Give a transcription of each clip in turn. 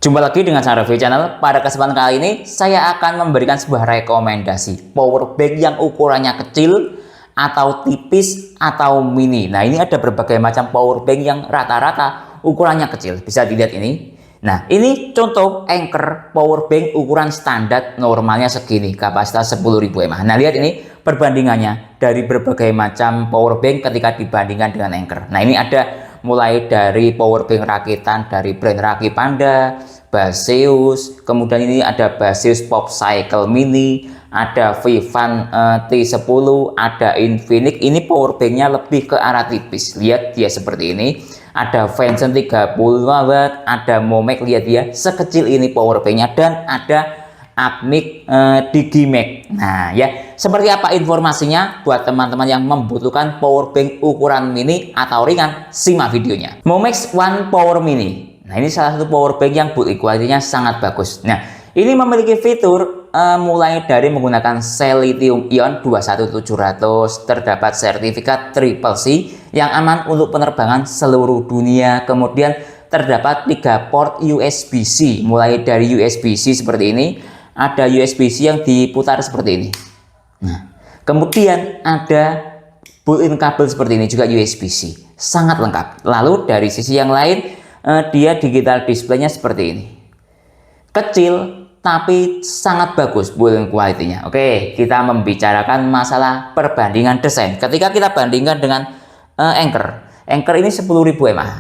Jumpa lagi dengan saya review channel. Pada kesempatan kali ini saya akan memberikan sebuah rekomendasi power bank yang ukurannya kecil atau tipis atau mini. Nah, ini ada berbagai macam power bank yang rata-rata ukurannya kecil. Bisa dilihat ini. Nah, ini contoh Anker power bank ukuran standar, normalnya segini, kapasitas 10.000 mAh. Nah, lihat ini perbandingannya dari berbagai macam power bank ketika dibandingkan dengan Anker. Nah, ini ada mulai dari power bank rakitan dari brand Raki Panda, Baseus, kemudian ini ada Baseus Pop Cycle Mini, ada Vivan T10, ada Infinix. Ini power banknya lebih ke arah tipis, lihat dia seperti ini. Ada Venson 35 watt, ada Momek, lihat dia sekecil ini power banknya, dan ada Acmic Digimax. Nah ya, seperti apa informasinya buat teman-teman yang membutuhkan power bank ukuran mini atau ringan, simak videonya. Momex One Power Mini. Nah, ini salah satu power bank yang build quality-nya sangat bagus. Nah, ini memiliki fitur mulai dari menggunakan sel lithium ion 21700, terdapat sertifikat Triple C yang aman untuk penerbangan seluruh dunia. Kemudian terdapat 3 port USB-C, mulai dari USB-C seperti ini, ada USB-C yang diputar seperti ini. Nah, kemudian ada built-in kabel seperti ini juga USB-C, sangat lengkap. Lalu dari sisi yang lain, dia digital display-nya seperti ini, kecil tapi sangat bagus build-in quality-nya. Oke, kita membicarakan masalah perbandingan desain. Ketika kita bandingkan dengan Anker ini 10.000 mAh,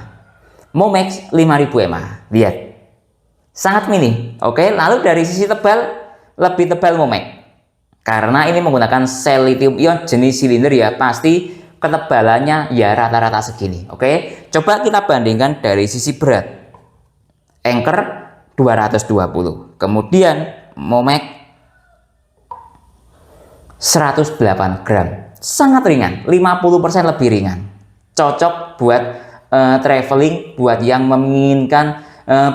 Momex 5.000 mAh. Lihat, sangat mini. Oke, lalu dari sisi tebal, lebih tebal Momex karena ini menggunakan sel lithium ion jenis silinder, ya pasti ketebalannya ya rata-rata segini. Oke, coba kita bandingkan dari sisi berat. Anker 220, kemudian Momex 108 gram, sangat ringan, 50% lebih ringan, cocok buat traveling, buat yang menginginkan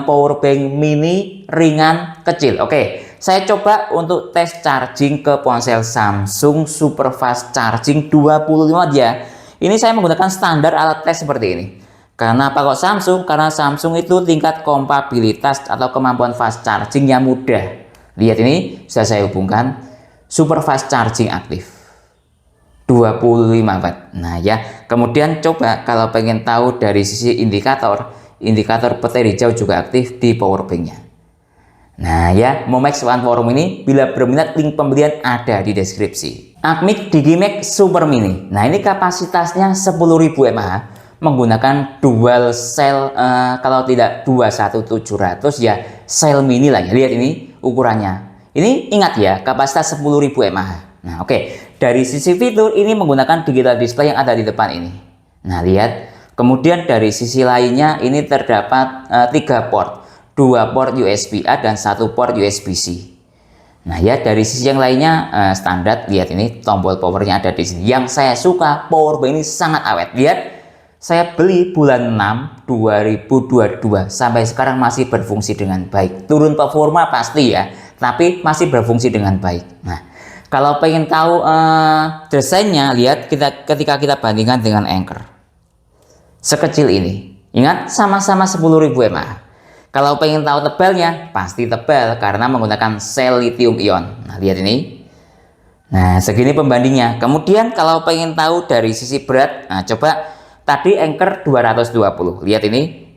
power bank mini ringan kecil. Oke, saya coba untuk tes charging ke ponsel Samsung Super Fast Charging 25 Watt ya. Ini saya menggunakan standar alat tes seperti ini. Karena apa kok Samsung? Karena Samsung itu tingkat kompatibilitas atau kemampuan fast chargingnya mudah. Lihat ini, sudah saya hubungkan Super Fast Charging aktif 25 Watt. Nah ya, kemudian coba kalau pengen tahu dari sisi indikator baterai hijau juga aktif di power banknya. Nah ya, Momex One Power Mini, bila berminat link pembelian ada di deskripsi. Acmic Digimax Super Mini. Nah, ini kapasitasnya 10.000 mAh, menggunakan dual cell, kalau tidak 21700 ya sel mini lah ya. Lihat ini ukurannya. Ini ingat ya, kapasitas 10.000 mAh. Nah, oke. Dari sisi fitur ini menggunakan digital display yang ada di depan ini. Nah, lihat. Kemudian dari sisi lainnya ini terdapat 3 port. 2 port USB-A dan 1 port USB-C. Nah ya, dari sisi yang lainnya standar. Lihat ini tombol powernya ada di sini. Yang saya suka, power bank ini sangat awet. Lihat, saya beli bulan 6 2022 sampai sekarang masih berfungsi dengan baik. Turun performa pasti ya, tapi masih berfungsi dengan baik. Nah, kalau pengen tahu desainnya, lihat ketika kita bandingkan dengan Anker sekecil ini. Ingat, sama-sama 10.000 mAh. Kalau pengen tahu tebalnya, pasti tebal karena menggunakan sel lithium ion. Nah, lihat ini. Nah, segini pembandingnya. Kemudian kalau pengen tahu dari sisi berat, nah coba tadi Anker 220. Lihat ini.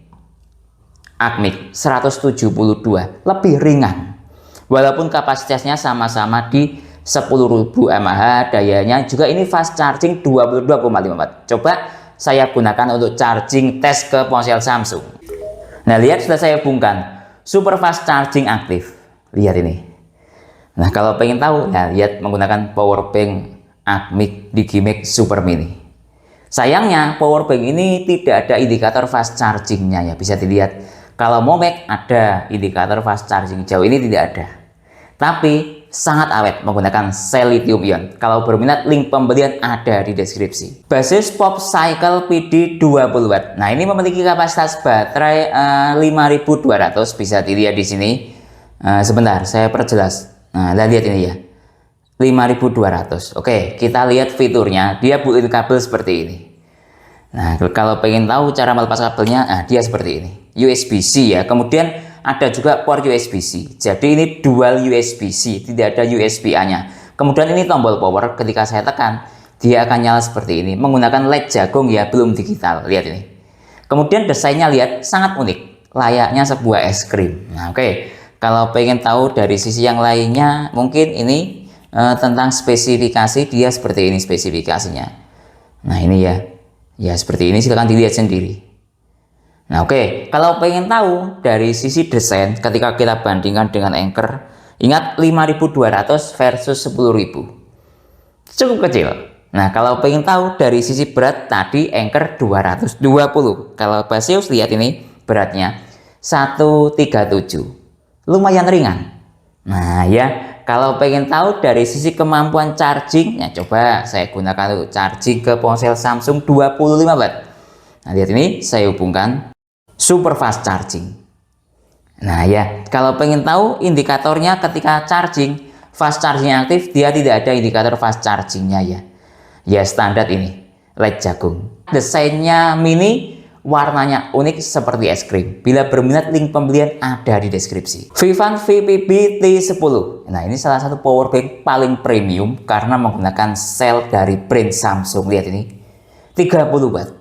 Acmic 172, lebih ringan. Walaupun kapasitasnya sama-sama di 10.000 mAh, dayanya juga ini fast charging 22,5 Watt. Coba saya gunakan untuk charging tes ke ponsel Samsung. Nah, lihat sudah saya hubungkan Super Fast Charging aktif. Lihat ini. Nah, kalau pengen tahu, nah lihat menggunakan power bank Acmic Digimax Super Mini. Sayangnya power bank ini tidak ada indikator fast chargingnya ya, bisa dilihat. Kalau Momex ada indikator fast charging, jauh ini tidak ada. Tapi sangat awet menggunakan sel lithium ion. Kalau berminat link pembelian ada di deskripsi. Baseus Pop Cycle PD 20 Watt. Nah, ini memiliki kapasitas baterai 5200, bisa dilihat di sini. Sebentar, saya perjelas. Nah, lihat ini ya. 5200. Oke, kita lihat fiturnya. Dia built-in kabel seperti ini. Nah, kalau pengen tahu cara melepas kabelnya, dia seperti ini. USB-C ya. Kemudian ada juga port USB-C. Jadi ini dual USB-C, tidak ada USB-A-nya. Kemudian ini tombol power, ketika saya tekan, dia akan nyala seperti ini. Menggunakan LED jagung ya, belum digital. Lihat ini. Kemudian desainnya lihat sangat unik, layaknya sebuah es krim. Nah, oke. Kalau pengen tahu dari sisi yang lainnya, mungkin ini tentang spesifikasi, dia seperti ini spesifikasinya. Nah, ini ya. Ya, seperti ini, silahkan dilihat sendiri. Nah, oke. Kalau pengen tahu dari sisi desain, ketika kita bandingkan dengan Anchor, ingat 5.200 versus 10.000. Cukup kecil. Nah, kalau pengen tahu dari sisi berat, tadi Anchor 220. Kalau Baseus lihat ini beratnya 137. Lumayan ringan. Nah ya, kalau pengen tahu dari sisi kemampuan charging, ya coba saya gunakan untuk charging ke ponsel Samsung 25 watt. Nah, lihat ini saya hubungkan super fast charging. Nah ya, kalau pengen tahu indikatornya ketika charging, fast charging aktif, dia tidak ada indikator fast chargingnya ya. Ya standar ini, LED jagung. Desainnya mini, warnanya unik seperti es krim. Bila berminat, link pembelian ada di deskripsi. Vivant VPB T10. Nah, ini salah satu power bank paling premium karena menggunakan sel dari brand Samsung. Lihat ini, 30 watt.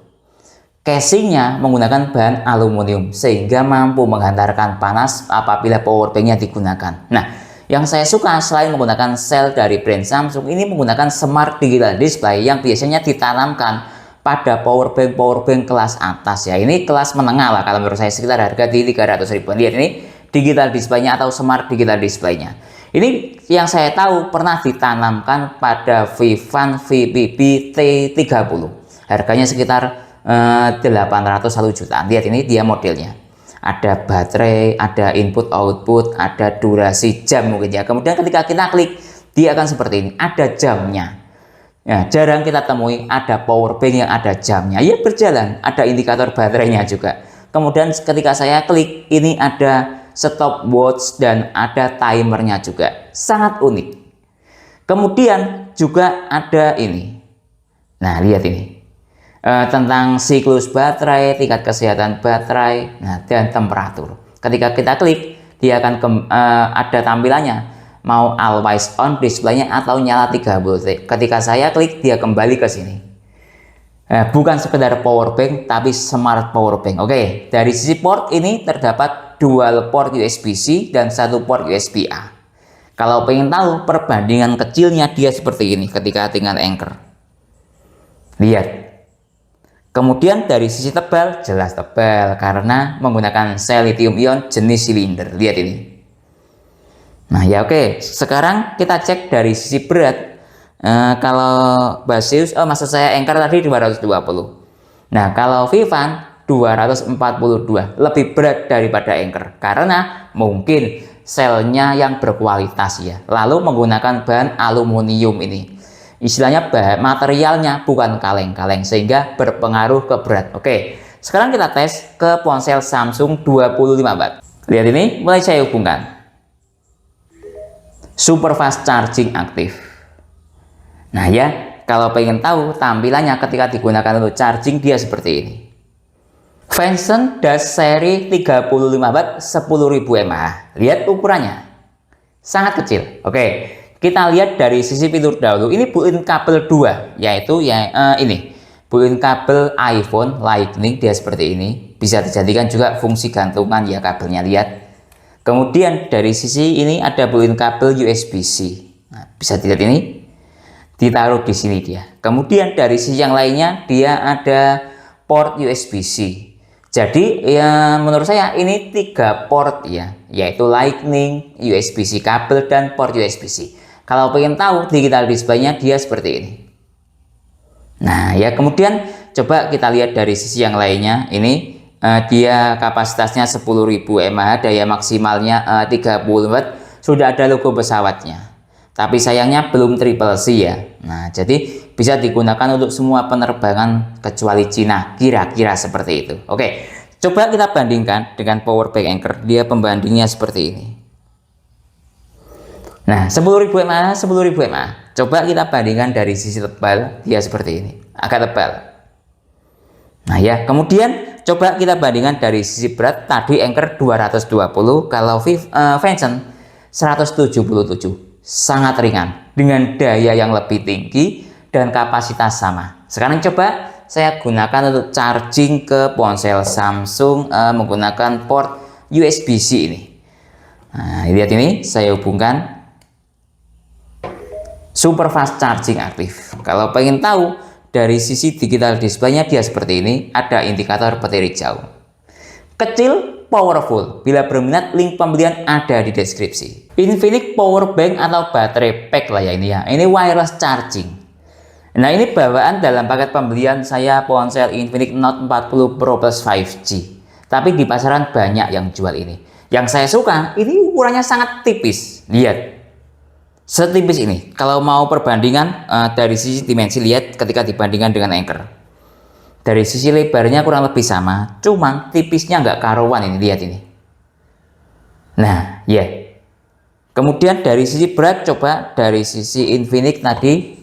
Casingnya menggunakan bahan aluminium sehingga mampu menghantarkan panas apabila power banknya digunakan. Nah, yang saya suka selain menggunakan sel dari brand Samsung, ini menggunakan smart digital display yang biasanya ditanamkan pada power bank kelas atas ya. Ini kelas menengah lah kalau menurut saya, sekitar harga di 300 ribuan. Lihat ini digital displaynya atau smart digital displaynya. Ini yang saya tahu pernah ditanamkan pada Vivant VPB T30. Harganya sekitar 801 jutaan. Lihat ini dia modelnya. Ada baterai, ada input output, ada durasi jam mungkin ya. Kemudian ketika kita klik, dia akan seperti ini, ada jamnya. Ya, jarang kita temui ada power bank yang ada jamnya. Ya berjalan, ada indikator baterainya juga. Kemudian ketika saya klik, ini ada stopwatch dan ada timernya juga. Sangat unik. Kemudian juga ada ini. Nah, lihat ini. Tentang siklus baterai, tingkat kesehatan baterai, nah, dan temperatur. Ketika kita klik, dia akan ada tampilannya. Mau always on displaynya atau nyala 3 volt. Ketika saya klik, dia kembali ke sini. Bukan sekedar power bank, tapi smart power bank. Oke, dari sisi port ini terdapat dual port USB-C dan satu port USB-A. Kalau pengen tahu perbandingan kecilnya, dia seperti ini ketika dengan Anchor. Lihat. Kemudian dari sisi tebal, jelas tebal karena menggunakan sel lithium ion jenis silinder. Lihat ini. Nah ya oke, sekarang kita cek dari sisi berat. Kalau Baseus, maksud saya Anchor tadi 220. Nah kalau Vivant 242, lebih berat daripada Anchor karena mungkin selnya yang berkualitas ya. Lalu menggunakan bahan aluminium ini. Istilahnya materialnya bukan kaleng-kaleng sehingga berpengaruh ke berat. Oke, sekarang kita tes ke ponsel Samsung 25 watt. Lihat ini, mulai saya hubungkan. Super fast charging aktif. Nah ya, kalau pengen tahu tampilannya ketika digunakan untuk charging, dia seperti ini. Venson Dash seri 35 watt 10.000 mAh. Lihat ukurannya, sangat kecil. Oke, kita lihat dari sisi fitur dahulu. Ini built-in kabel 2, yaitu ini built-in kabel iPhone Lightning. Dia seperti ini, bisa dijadikan juga fungsi gantungan ya kabelnya. Lihat. Kemudian dari sisi ini ada built-in kabel USB-C. Nah, bisa dilihat ini, ditaruh di sini dia. Kemudian dari sisi yang lainnya dia ada port USB-C. Jadi ya menurut saya ini 3 port ya, yaitu Lightning, USB-C kabel dan port USB-C. Kalau pengen tahu digital displaynya, dia seperti ini. Nah ya, kemudian coba kita lihat dari sisi yang lainnya. Ini dia kapasitasnya 10.000 mAh, daya maksimalnya 30 watt. Sudah ada logo pesawatnya, tapi sayangnya belum triple C ya. Nah jadi bisa digunakan untuk semua penerbangan kecuali Cina, kira-kira seperti itu. Oke, coba kita bandingkan dengan power bank Anchor. Dia pembandingnya seperti ini. Nah, 10.000 mAh, 10.000 mAh. Coba kita bandingkan dari sisi tebal, dia seperti ini, agak tebal. Nah ya, kemudian coba kita bandingkan dari sisi berat. Tadi Anchor 220, kalau Vention 177. Sangat ringan dengan daya yang lebih tinggi dan kapasitas sama. Sekarang coba saya gunakan untuk charging ke ponsel Samsung menggunakan port USB-C ini. Nah, lihat ini, saya hubungkan. Super fast charging aktif. Kalau pengen tahu dari sisi digital display-nya dia seperti ini, ada indikator baterai jauh. Kecil, powerful. Bila berminat, link pembelian ada di deskripsi. Infinix Power Bank atau baterai pack lah ya ini ya. Ini wireless charging. Nah, ini bawaan dalam paket pembelian saya ponsel Infinix Note 40 Pro Plus 5G. Tapi di pasaran banyak yang jual ini. Yang saya suka, ini ukurannya sangat tipis. Lihat. Setipis ini. Kalau mau perbandingan dari sisi dimensi, lihat ketika dibandingkan dengan Anchor. Dari sisi lebarnya kurang lebih sama, cuman tipisnya nggak karuan ini, lihat ini. Nah, ya. Kemudian dari sisi berat, coba dari sisi Infinix tadi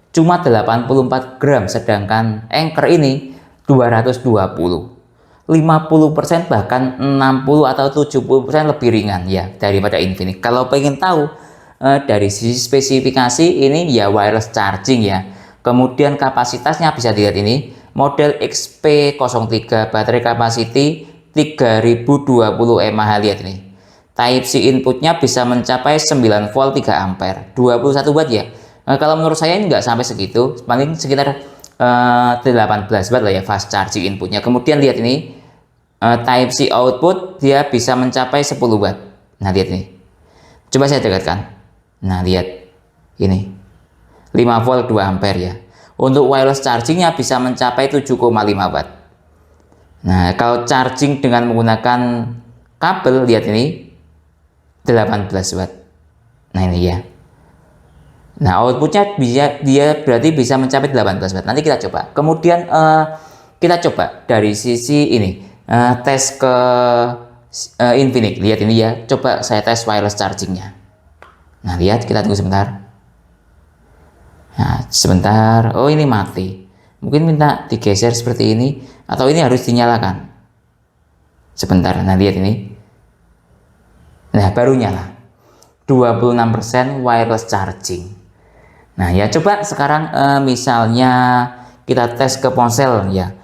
cuma 84 gram, sedangkan Anchor ini 220. 50% bahkan 60 atau 70% lebih ringan ya daripada Infinix. Kalau pengen tahu dari sisi spesifikasi, ini ya wireless charging ya. Kemudian kapasitasnya bisa dilihat ini, model XP03, baterai capacity 3020 mAh. Lihat ini, Type C inputnya bisa mencapai 9 volt 3 ampere 21 watt ya. Kalau menurut saya ini nggak sampai segitu, paling sekitar 18 watt lah ya fast charging inputnya. Kemudian lihat ini, Type C output dia bisa mencapai 10 watt. Nah, lihat ini, coba saya dekatkan. Nah, lihat ini 5 volt 2 ampere ya. Untuk wireless chargingnya bisa mencapai 7,5 watt. Nah, kalau charging dengan menggunakan kabel, lihat ini 18 watt. Nah, ini ya. Nah, outputnya dia berarti bisa mencapai 18 watt. Nanti kita coba. Kemudian kita coba dari sisi ini, tes ke Infinix. Lihat ini ya. Coba saya tes wireless chargingnya. Nah, lihat, kita tunggu sebentar. Nah, sebentar. Oh, ini mati. Mungkin minta digeser seperti ini, atau ini harus dinyalakan. Sebentar. Nah, lihat ini. Nah, baru nyala. 26% wireless charging. Nah, ya coba sekarang misalnya kita tes ke ponsel ya.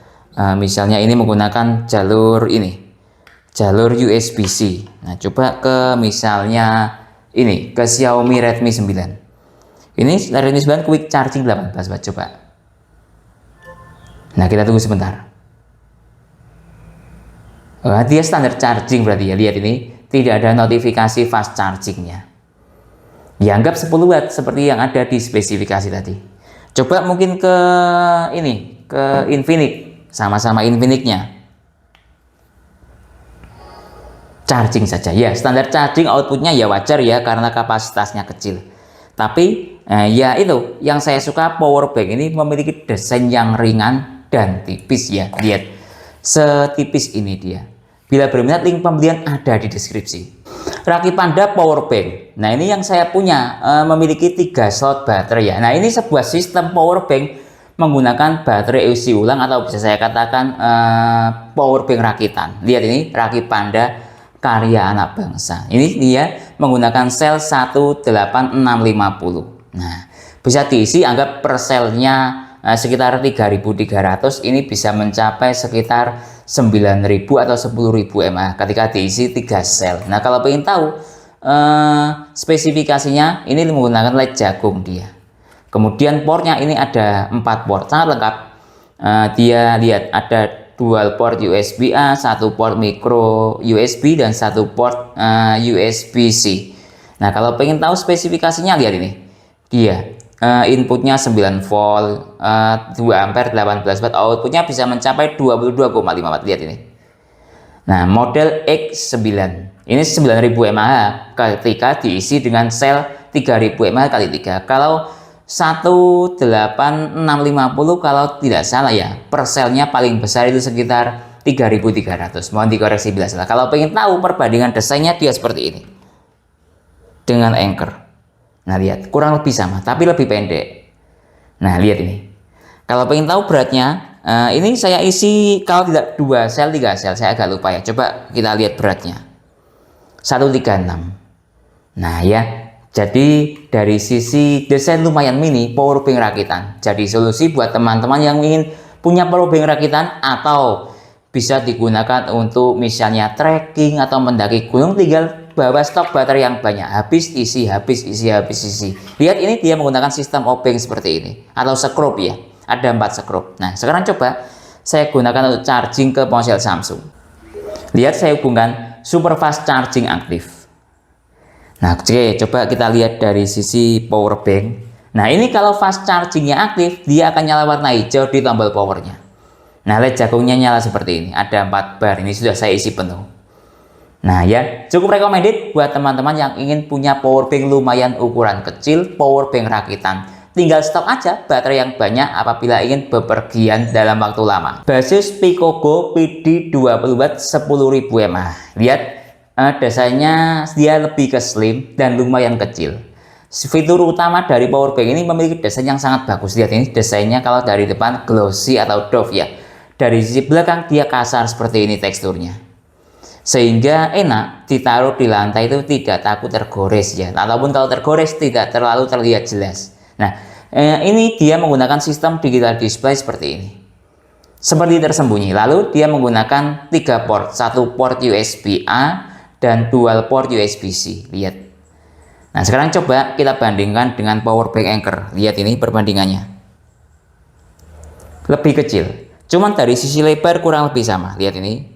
Misalnya ini menggunakan jalur ini. Jalur USB-C. Nah, coba ke misalnya ini, ke Xiaomi Redmi 9. Ini Redmi 9 quick charging 18 watt, coba. Nah, kita tunggu sebentar. Dia standar charging berarti ya. Lihat ini, tidak ada notifikasi fast chargingnya. Ya, anggap 10 watt seperti yang ada di spesifikasi tadi. Coba mungkin ke ini, ke Infinix, sama-sama Infinix-nya. Charging saja ya, standar charging outputnya ya wajar ya karena kapasitasnya kecil. Tapi ya itu yang saya suka, power bank ini memiliki desain yang ringan dan tipis ya. Lihat, setipis ini dia. Bila berminat, link pembelian ada di deskripsi. Rakit Panda power bank. Nah, ini yang saya punya, memiliki 3 slot baterai ya. Nah, ini sebuah sistem power bank menggunakan baterai isi ulang atau bisa saya katakan power bank rakitan. Lihat ini, Rakit Panda karya anak bangsa. Ini dia menggunakan sel 18650. Nah, bisa diisi, anggap per selnya sekitar 3.300. Ini bisa mencapai sekitar 9.000 atau 10.000 mAh ketika diisi 3 sel. Nah, kalau ingin tahu spesifikasinya, ini menggunakan LED jagung dia. Kemudian portnya ini ada 4 port, sangat lengkap. Dia lihat ada dual port USB-A, 1 port micro USB, dan 1 port USB-C. Nah, kalau pengen tahu spesifikasinya, lihat ini. Dia inputnya 9 volt, 2 ampere, 18 watt, outputnya bisa mencapai 22,5 watt. Lihat ini. Nah, model X9. Ini 9.000 mAh ketika diisi dengan sel 3.000 mAh kali 3. Kalau 18650 kalau tidak salah ya, per selnya paling besar itu sekitar 3.300. Mohon dikoreksi bila salah. Kalau pengen tahu perbandingan desainnya, dia seperti ini dengan Anchor. Nah, lihat, kurang lebih sama tapi lebih pendek. Nah, lihat ini. Kalau pengen tahu beratnya, Ini saya isi kalau tidak 2 sel 3 sel, saya agak lupa ya. Coba kita lihat beratnya. 136. Nah ya, jadi dari sisi desain lumayan mini, powerbank rakitan. Jadi solusi buat teman-teman yang ingin punya powerbank rakitan atau bisa digunakan untuk misalnya trekking atau mendaki gunung, tinggal bawa stok baterai yang banyak, habis isi, habis isi, habis isi. Lihat ini dia menggunakan sistem obeng seperti ini atau skrup ya. Ada 4 skrup. Nah, sekarang coba saya gunakan untuk charging ke ponsel Samsung. Lihat saya hubungkan super fast charging aktif. Nah, oke, coba kita lihat dari sisi power bank. Nah, ini kalau fast chargingnya aktif, dia akan nyala warna hijau di tombol powernya. Nah, LED jagungnya nyala seperti ini. Ada 4 bar, ini sudah saya isi penuh. Nah ya, cukup recommended buat teman-teman yang ingin punya power bank lumayan ukuran kecil, power bank rakitan. Tinggal stok aja baterai yang banyak apabila ingin bepergian dalam waktu lama. Basis Picogo PD 20 watt 10.000 mAh. Lihat desainnya dia lebih ke slim dan lumayan kecil. Fitur utama dari power bank ini memiliki desain yang sangat bagus. Lihat ini desainnya, kalau dari depan glossy atau doff ya. Dari sisi belakang dia kasar seperti ini teksturnya. Sehingga enak ditaruh di lantai itu, tidak takut tergores ya. Ataupun kalau tergores tidak terlalu terlihat jelas. Nah, ini dia menggunakan sistem digital display seperti ini. Seperti tersembunyi. Lalu dia menggunakan 3 port, 1 port USB-A dan dual port USB-C. Lihat. Nah, sekarang coba kita bandingkan dengan power bank Anker. Lihat ini perbandingannya. Lebih kecil. Cuman dari sisi lebar kurang lebih sama. Lihat ini.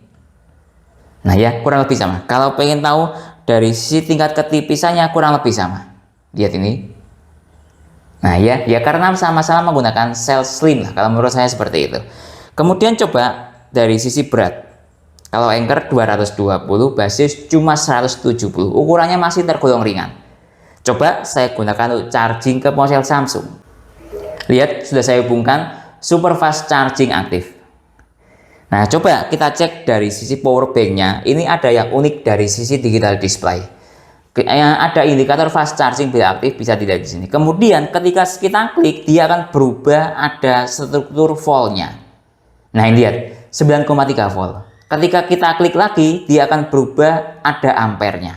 Nah ya, kurang lebih sama. Kalau pengen tahu dari sisi tingkat ketipisannya kurang lebih sama. Lihat ini. Nah ya, karena sama-sama menggunakan sel slim lah. Kalau menurut saya seperti itu. Kemudian coba dari sisi berat. Kalau Anker 220, basis cuma 170. Ukurannya masih tergolong ringan. Coba saya gunakan untuk charging ke ponsel Samsung. Lihat, sudah saya hubungkan super fast charging aktif. Nah, coba kita cek dari sisi power banknya. Ini ada yang unik dari sisi digital display. Ada indikator fast charging bila aktif, bisa dilihat di sini. Kemudian ketika kita klik, dia akan berubah, ada struktur voltnya. Nah, ini lihat 9,3 volt. Ketika kita klik lagi, dia akan berubah, ada ampernya.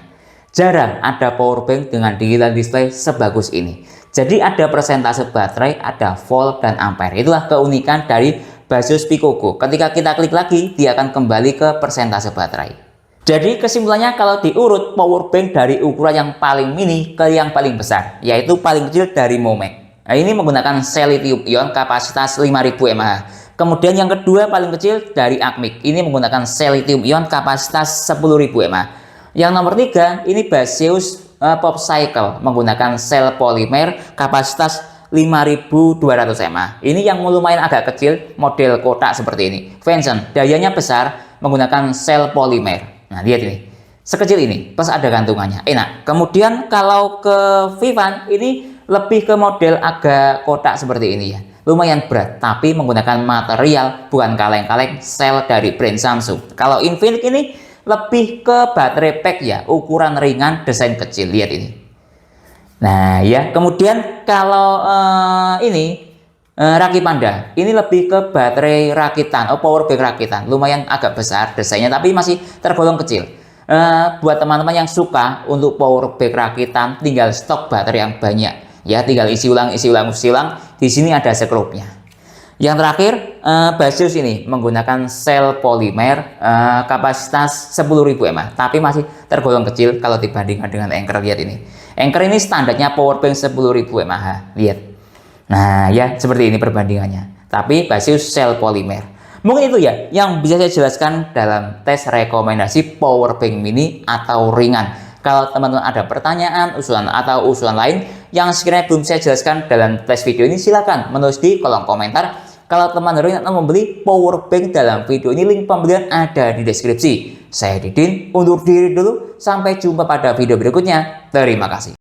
Jarang ada power bank dengan digital display sebagus ini. Jadi ada persentase baterai, ada volt dan ampere. Itulah keunikan dari Baseus Picogo. Ketika kita klik lagi, dia akan kembali ke persentase baterai. Jadi kesimpulannya, kalau diurut power bank dari ukuran yang paling mini ke yang paling besar, yaitu paling kecil dari Momac. Nah, ini menggunakan sel lithium ion kapasitas 5.000 mAh. Kemudian yang kedua paling kecil dari Acmic. Ini menggunakan sel lithium ion kapasitas 10.000 mAh. Yang nomor 3 ini Baseus Popcycle menggunakan sel polimer kapasitas 5.200 mAh. Ini yang lumayan agak kecil, model kotak seperti ini. Vention dayanya besar menggunakan sel polimer. Nah, lihat ini. Sekecil ini, plus ada gantungannya. Enak. Kemudian kalau ke Vivan ini lebih ke model agak kotak seperti ini ya. Lumayan berat, tapi menggunakan material bukan kaleng-kaleng, sel dari brand Samsung. Kalau Infinix ini lebih ke baterai pack ya, ukuran ringan, desain kecil. Lihat ini. Nah ya, kemudian kalau ini Raki Panda, ini lebih ke baterai rakitan, power bank rakitan, lumayan agak besar desainnya, tapi masih tergolong kecil. Buat teman-teman yang suka untuk power bank rakitan, tinggal stok baterai yang banyak, ya tinggal isi ulang, isi ulang, isi ulang. Di sini ada skrupnya. Yang terakhir, Baseus ini menggunakan sel polimer kapasitas 10.000 mAh, tapi masih tergolong kecil kalau dibandingkan dengan Anker. Lihat ini. Anker ini standarnya powerbank 10.000 mAh. Lihat. Nah, ya seperti ini perbandingannya. Tapi Baseus sel polimer. Mungkin itu ya yang bisa saya jelaskan dalam tes rekomendasi powerbank mini atau ringan. Kalau teman-teman ada pertanyaan, usulan atau usulan lain yang sekiranya belum saya jelaskan dalam tes video ini, silakan menulis di kolom komentar. Kalau teman-teman ingin membeli power bank dalam video ini, link pembelian ada di deskripsi. Saya Didin, undur diri dulu. Sampai jumpa pada video berikutnya. Terima kasih.